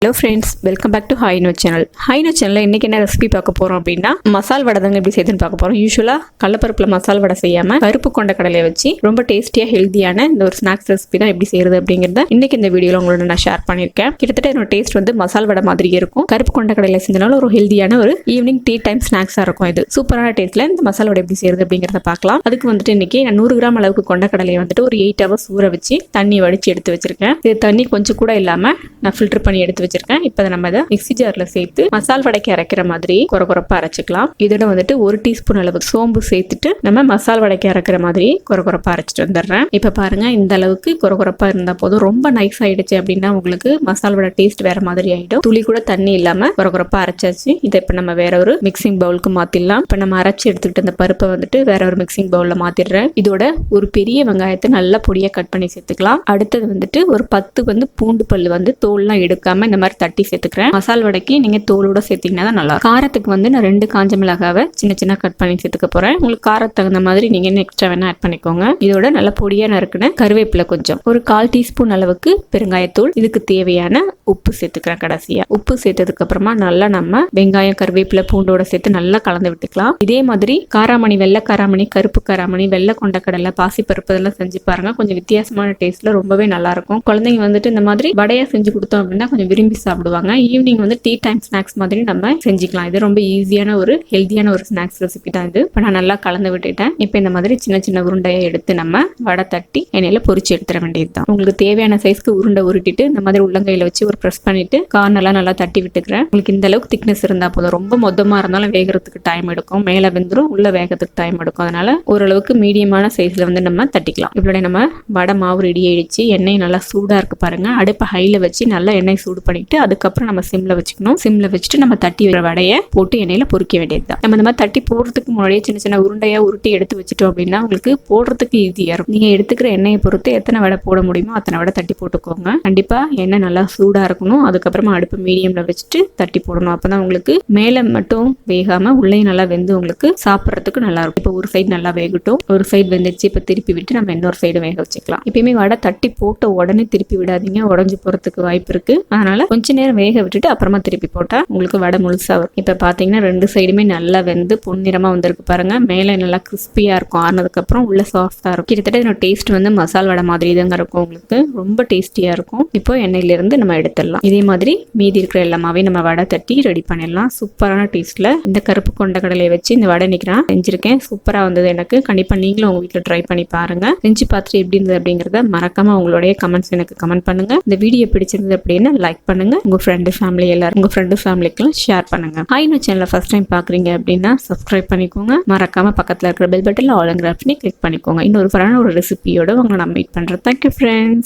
Hello friends, welcome back to Hi-Inno channel. Hi-Inno channel இன்னைக்கு என்ன recipe பார்க்க போறோம் அப்படின்னா மசால் வடை தாங்க எப்படி செய்யணும்னு பார்க்க போறோம். யூசுவலா கடலைப்பருப்புல மசால் வடை செய்யாம கருப்பு கொண்டக்கடலையை வச்சு ரொம்ப டேஸ்டியா ஹெல்தியான இந்த ஒரு ஸ்நாக்ஸ் ரெசிபி தான் எப்படி செய்யறது அப்படிங்கறத இன்னைக்கு இந்த வீடியோல உங்களோட நான் ஷேர் பண்ணிருக்கேன். கிட்டத்தட்ட இதோட டேஸ்ட் வந்து மசால் வடை மாதிரியே இருக்கும். கருப்பு கொண்டக்கடலையில செஞ்சனால ஒரு ஹெல்தியான ஒரு ஈவினிங் டீ டைம் ஸ்நாக்ஸா இருக்கும். இது சூப்பரான டேஸ்ட்ல இந்த மசால் வடை எப்படி செய்யறது அப்படிங்கறத பார்க்கலாம். அதுக்கு வந்துட்டு இன்னைக்கு நான் 100 கிராம் அளவுக்கு கொண்டக்கடலையை வந்துட்டு ஒரு 8 ஹவர்ஸ் ஊற வச்சு தண்ணி வடிச்சு எடுத்து வச்சிருக்கேன். இது தண்ணி கொஞ்சம் கூட இல்லாம நான் ஃபில்டர் பண்ணி எடுத்து வச்சிருக்கேன். இப்போ நம்ம இதை மிக்ஸி ஜார்ல சேர்த்து மசால் வடைக்கு அரைக்கிற மாதிரி கொரகொரப்பா அரைச்சிக்கலாம். இதோட வந்துட்டு 1 டீஸ்பூன் அளவுக்கு சோம்பு சேர்த்துட்டு நம்ம மசால் வடைக்கு அரைக்கிற மாதிரி கொரகொரப்பா அரைச்சிட்டு வந்துடுறேன். இப்ப பாருங்க இந்த அளவுக்கு கொரகொரப்பா இருந்தா போதும். ரொம்ப நைஸ் ஆயிடுச்சு அப்படின்னா உங்களுக்கு மசால் வடை டேஸ்ட் வேற மாதிரி ஆயிடும். துளி கூட தண்ணி இல்லாம கொரகொரப்பா அரைச்சாச்சு. இதை இப்ப நம்ம வேற ஒரு மிக்சிங் பவுலுக்கு மாத்திடலாம். இப்ப நம்ம அரைச்சி எடுத்துக்கிட்டு அந்த பருப்பை வந்துட்டு வேற ஒரு மிக்சிங் பவுல்ல மாத்திடுறேன். இதோட ஒரு பெரிய வெங்காயத்தை நல்லா பொடியா கட் பண்ணி சேர்த்துக்கலாம். அடுத்தது வந்துட்டு ஒரு 10 பூண்டு பல்லு வந்து தோல்லாம் எடுக்காம இந்த மாதிரி தட்டி சேர்த்துக்கிறேன். மசால் வடைக்கு நீங்க தோலோட சேர்த்தீங்கன்னா தான் நல்லா. காரத்துக்கு வந்து நான் 2 காஞ்ச மிளகாவை சின்ன சின்ன கட் பண்ணி சேர்த்துக்க போறேன். உங்களுக்கு காரத்துக்கு தகுந்த மாதிரி நீங்க எக்ஸ்ட்ரா வேணா ஆட் பண்ணிக்கோங்க. இதோட நல்ல பொடியா நறுக்குன கருவேப்பிலை கொஞ்சம், ஒரு 1/4 டீஸ்பூன் அளவுக்கு பெருங்காயத்தூள், இதுக்கு தேவையான உப்பு சேர்த்துக்கிறேன். கடைசியா உப்பு சேர்த்ததுக்கு அப்புறமா நல்லா நம்ம வெங்காயம் கருவேப்பிலை பூண்டோட சேர்த்து நல்லா கலந்து விட்டுக்கலாம். இதே மாதிரி காராமணி, வெள்ளை காராமணி, கருப்பு காராமணி, வெள்ளை கொண்டக்கடலை, பாசிப்பருப்பு இதெல்லாம் செஞ்சு பாருங்க. கொஞ்சம் வித்தியாசமான டேஸ்ட்ல ரொம்பவே நல்லா இருக்கும். குழந்தைங்க வந்துட்டு இந்த மாதிரி வடையா செஞ்சு கொடுத்தோம் அப்படின்னா கொஞ்சம் விரும்பி சாப்பிடுவாங்க. ஈவினிங் வந்து டீ டைம் ஸ்நாக்ஸ் மாதிரி நம்ம செஞ்சுக்கலாம். இது ரொம்ப ஈஸியான ஒரு ஹெல்தியான ஒரு ஸ்நாக்ஸ் ரெசிபி தான் இது. இப்போ நான் நல்லா கலந்து விட்டுட்டேன். இப்போ இந்த மாதிரி சின்ன சின்ன உருண்டையை எடுத்து நம்ம வடை தட்டி எண்ணெயில பொரிச்சு எடுத்துட வேண்டியது தான். உங்களுக்கு தேவையான சைஸ்க்கு உருண்டை உருட்டிட்டு இந்த மாதிரி உள்ளங்கையில வச்சு ஒரு ப்ரெஸ் பண்ணிட்டு கார்னெல்லாம் நல்லா தட்டி விட்டுக்கிறேன். உங்களுக்கு இந்த அளவுக்கு திக்னஸ் இருந்தா போதும். ரொம்ப மொத்தமா இருந்தாலும் வேகிறதுக்கு டைம் எடுக்கும். மேல வெந்துரும், உள்ள வேகிறதுக்கு டைம் எடுக்கும். அதனால ஓரளவுக்கு மீடியமான சைஸ்ல வந்து நம்ம தட்டிக்கலாம். இப்படி நம்ம வடை மாவு ரெடி ஆயிடுச்சு. எண்ணெய் நல்லா சூடா இருக்கு பாருங்க. அடுப்பை ஹைல வச்சு நல்லா எண்ணெய் சூடு பண்ணிட்டு அதுக்கப்புறம் நம்ம சிம்ல வச்சுக்கணும். சிம்ல வச்சுட்டு நம்ம தட்டி வைக்கிற வடையை போட்டு எண்ணெயில பொரிக்க வேண்டியதுதான். நம்ம இந்த மாதிரி தட்டி போடுறதுக்கு முன்னாடியே சின்ன சின்ன உருண்டையா உருட்டி எடுத்து வச்சுட்டோம் அப்படின்னா உங்களுக்கு போடுறதுக்கு ஈஸியா இருக்கும். நீங்க எடுத்துக்கிற எண்ணெயை பொறுத்து எத்தனை வடை போட முடியுமோ அத்தனை வடை தட்டி போட்டுக்கோங்க. கண்டிப்பா எண்ணெய் நல்லா சூடா இருக்கணும். அதுக்கப்புறமா அடுப்பு மீடியம்ல வச்சுட்டு தட்டி போடணும். அப்பதான் உங்களுக்கு மேல மட்டும் வேகாம உள்ளேயும் நல்லா வெந்து உங்களுக்கு சாப்பிட்றதுக்கு நல்லா இருக்கும். இப்போ ஒரு சைடு நல்லா வேகட்டும். ஒரு சைடு வெந்துச்சு. இப்ப திருப்பி விட்டு நம்ம இன்னொரு சைடு வேக வச்சுக்கலாம். எப்பயுமே வடை தட்டி போட்ட உடனே திருப்பி விடாதீங்க, உடஞ்சு போறதுக்கு வாய்ப்பு இருக்கு. அதனால கொஞ்ச நேரம் வேக விட்டுட்டு அப்புறமா திருப்பி போட்டா உங்களுக்கு வடை முழுசா வரும். இப்ப பாத்தீங்கன்னா 2 சைடுமே நல்லா வெந்து பொன்னிறமா வந்திருக்கு பாருங்க. மேல நல்லா கிறிஸ்பியா இருக்கும். ஆனதுக்கு அப்புறம் உள்ள சாஃப்டா இருக்கும். கிட்டத்தட்ட இதோட டேஸ்ட் வந்து மசால் வடை மாதிரி தாங்க இருக்கும். உங்களுக்கு ரொம்ப டேஸ்டியா இருக்கும். இப்போ எண்ணெயில இருந்து நம்ம எடுத்துடலாம். இதே மாதிரி மீதி இருக்கிற எல்லாமே நம்ம வடை தட்டி ரெடி பண்ணிடலாம். சூப்பரான டேஸ்ட்ல இந்த கருப்பு கொண்டக்கடலையை வச்சு இந்த வடை இன்னைக்கு நான் செஞ்சிருக்கேன். சூப்பரா வந்தது எனக்கு. கண்டிப்பா நீங்களும் உங்க வீட்டுல ட்ரை பண்ணி பாருங்க. செஞ்சு பார்த்துட்டு எப்படி இருந்தது அப்படிங்கறத மறக்காம உங்களுடைய கமெண்ட்ஸ் எனக்கு கமெண்ட் பண்ணுங்க. இந்த வீடியோ பிடிச்சிருந்தது அப்படின்னா லைக் பண்ணுங்க. உங்க ஃப்ரெண்டு ஃபேமிலி எல்லாரும் உங்க ஃப்ரெண்டு ஃபேமிலிக்கெல்லாம் ஷேர் பண்ணுங்க. Hi-Inno சேனலை ஃபர்ஸ்ட் டைம் பாக்குறீங்க அப்படின்னா சப்ஸ்கிரைப் பண்ணிக்கோங்க. மறக்காம பக்கத்துல இருக்கிற பெல் பட்டன்ல ஆல் பண்ணி கிளிக் பண்ணிக்கோங்க. இன்னொரு ரெசிபியோட உங்களை நான் மீட் பண்றேன். Thank you friends.